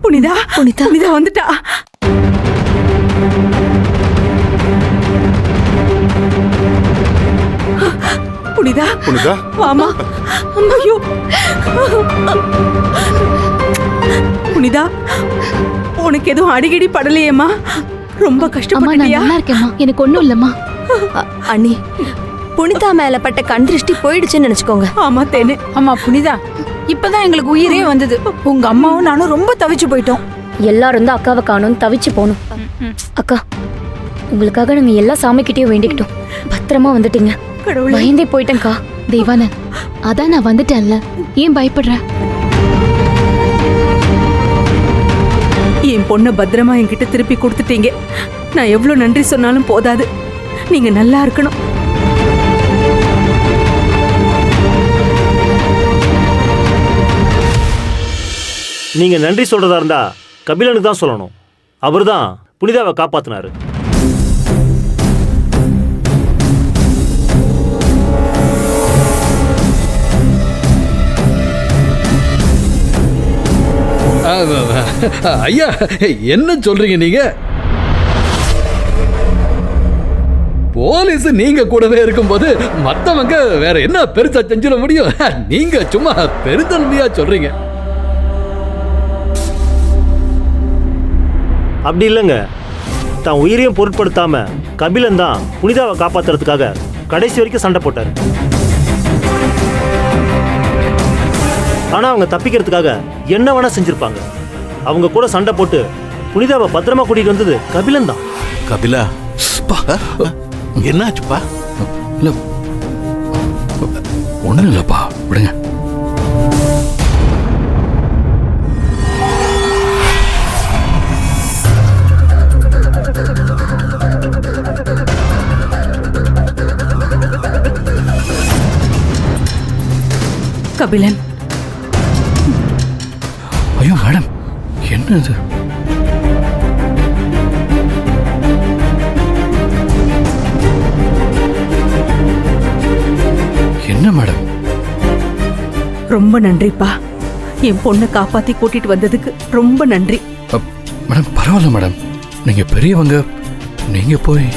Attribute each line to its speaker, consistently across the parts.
Speaker 1: புனிதா புனிதா புனிதா வந்துட்டா. புனிதா
Speaker 2: புனிதா
Speaker 1: வாமா. ஐயோ புனிதா, உனக்கு எதுவும் அடிக்கடி படலையேம்மா? ரொம்ப கஷ்டப்பட்டியா?
Speaker 3: நல்லா இருக்கேம்மா, எனக்கு ஒண்ணும் இல்லம்மா.
Speaker 4: அண்ணி, புனிதா மேல பட்ட கண் திருஷ்டி போயிடுச்சுன்னு நினைச்சுக்கோங்க.
Speaker 1: ஆமா தேனு.
Speaker 5: ஆமா புனிதா, இப்பதான் எங்களுக்கு உயிரே வந்தது. உங்க அம்மாவும் நானும் ரொம்ப தவிச்சு போயிட்டோம்.
Speaker 6: எல்லாரும் தான் அக்காவை காணோம் தவிச்சு போனோம். அக்கா, உங்களுக்காக நாங்க எல்லா சாமிக்கிட்டயும் வேண்டிக்கிட்டோம். பத்திரமா வந்துட்டீங்க. பயந்தே போயிட்டேன்க்கா.
Speaker 3: தேவானந்த், அதான் நான் வந்துட்டேன்ல, ஏன் பயப்படுற?
Speaker 1: என் பொண்ணை பத்திரமா என்கிட்ட திருப்பி கொடுத்துட்டீங்க. நான் எவ்வளவு நன்றி சொன்னாலும் போதாது. நீங்க நல்லா இருக்கணும்.
Speaker 7: நீங்க நன்றி சொல்றதா இருந்தா கபிலனுக்கு தான் சொல்லணும். அவர்தான் புனிதாவை காப்பாத்தினாரு.
Speaker 8: ஐயா, என்ன சொல்றீங்க நீங்க? போலீஸ் நீங்க கூடவே இருக்கும்போது மத்தவங்க வேற என்ன பெருசா செஞ்சிட முடியும்? நீங்க சும்மா பெருந்தன்மையா சொல்றீங்க.
Speaker 7: அப்படி இல்லைங்க, தான் உயிரையும் பொருட்படுத்தாம கபிலன் தான் புனிதாவை காப்பாத்துறதுக்காக கடைசி வரைக்கும் சண்டை போட்டாரு. ஆனா அவங்க தப்பிக்கிறதுக்காக என்ன வேணா செஞ்சிருப்பாங்க. அவங்க கூட சண்டை போட்டு புனிதாவை பத்திரமா கூட்டிட்டு வந்தது கபிலன் தான்.
Speaker 2: கபிலா, என்னாச்சுப்பா?
Speaker 8: ஒண்ணும் இல்லப்பா, விடுங்க.
Speaker 1: கபிலன்.
Speaker 8: ஐயோ மேடம், என்ன இது? என்ன மேடம்?
Speaker 1: ரொம்ப நன்றிப்பா. என் பொண்ணை காப்பாத்தி கூட்டிட்டு வந்ததுக்கு ரொம்ப நன்றி.
Speaker 8: மேடம் பரவாயில்ல மேடம், நீங்க பெரியவங்க, நீங்க போய்.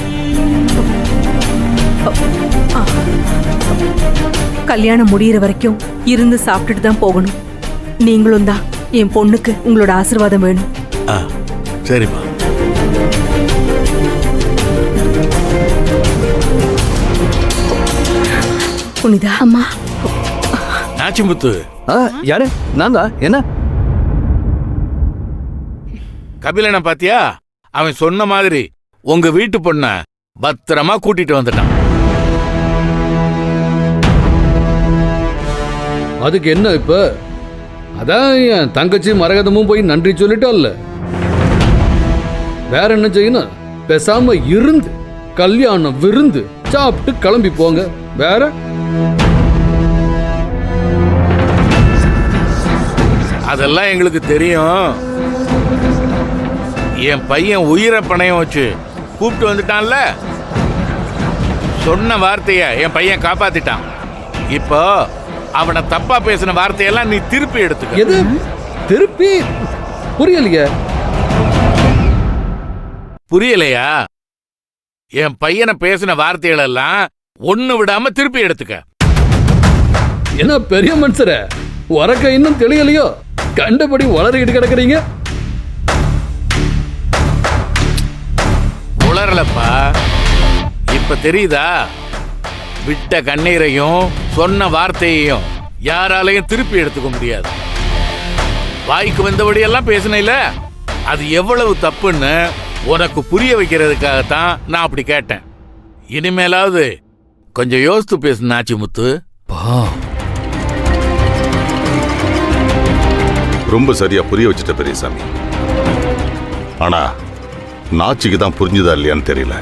Speaker 1: கல்யாணம் முடியிற வரைக்கும் இருந்து சாப்பிட்டுட்டு தான் போகணும். நீங்களும் தான் என் பொண்ணுக்கு உங்களோட ஆசீர்வாதம் வேணும்.
Speaker 2: சரிம்மா.
Speaker 1: புனிதா.
Speaker 3: அம்மா.
Speaker 2: நாச்சிமுத்து.
Speaker 8: யாரு? நான் தான். என்ன?
Speaker 2: கபிலனை பாத்தியா? அவன் சொன்ன மாதிரி உங்க வீட்டு பொண்ண பத்திரமா கூட்டிட்டு வந்துட்டான்.
Speaker 8: அதுக்கு என்ன இப்ப? அதான் என் தங்கச்சி மரகதமும் போய் நன்றி சொல்லிட்டால்ல. வேற என்ன செய்யணும்? பேசாம இருந்து கல்யாணம் விருந்து சாப்பிட்டு கிளம்பி போங்க. வேற
Speaker 2: அதெல்லாம் எங்களுக்கு தெரியும். என் பையன் உயிரை பணையம் வச்சு கூப்பிட்டு வந்துட்டான்ல. சொன்ன வார்த்தைய என் பையன் காப்பாத்திட்டான். இப்போ அவனை தப்பா பேசின வார்த்தையெல்லாம் நீ திருப்பி எடுத்துக்க.
Speaker 8: எது திருப்பி? புரியலையா?
Speaker 2: புரியலையா? என் பையனை பேசின வார்த்தைகள் எல்லாம் ஒண்ணு விடாம திருப்பி எடுத்துக்க.
Speaker 8: என்ன பெரிய மனுஷர, உறக்க இன்னும் தெளியலையோ? கண்டபடி வளரிக்கிட்டு கிடக்குறீங்க.
Speaker 2: உளறலப்பா, இப்ப தெரியுதா? விட்ட கண்ணீரையும் சொன்ன வார்த்தையையும் யாராலையும் திருப்பி எடுத்துக்க முடியாது. வாய்க்கு வந்தபடியெல்லாம் பேசின, அது எவ்வளவு தப்புன்னு உனக்கு புரிய வைக்கிறதுக்காகத்தான் நான் அப்படி கேட்டேன். இனிமேலாவது கொஞ்சம் யோசித்து பேசு நாச்சிமுத்து.
Speaker 9: ரொம்ப சரியா புரிய வச்சுட்ட பெரியசாமி. ஆனா நாச்சிக்கு தான் புரிஞ்சுதா இல்லையான்னு தெரியல.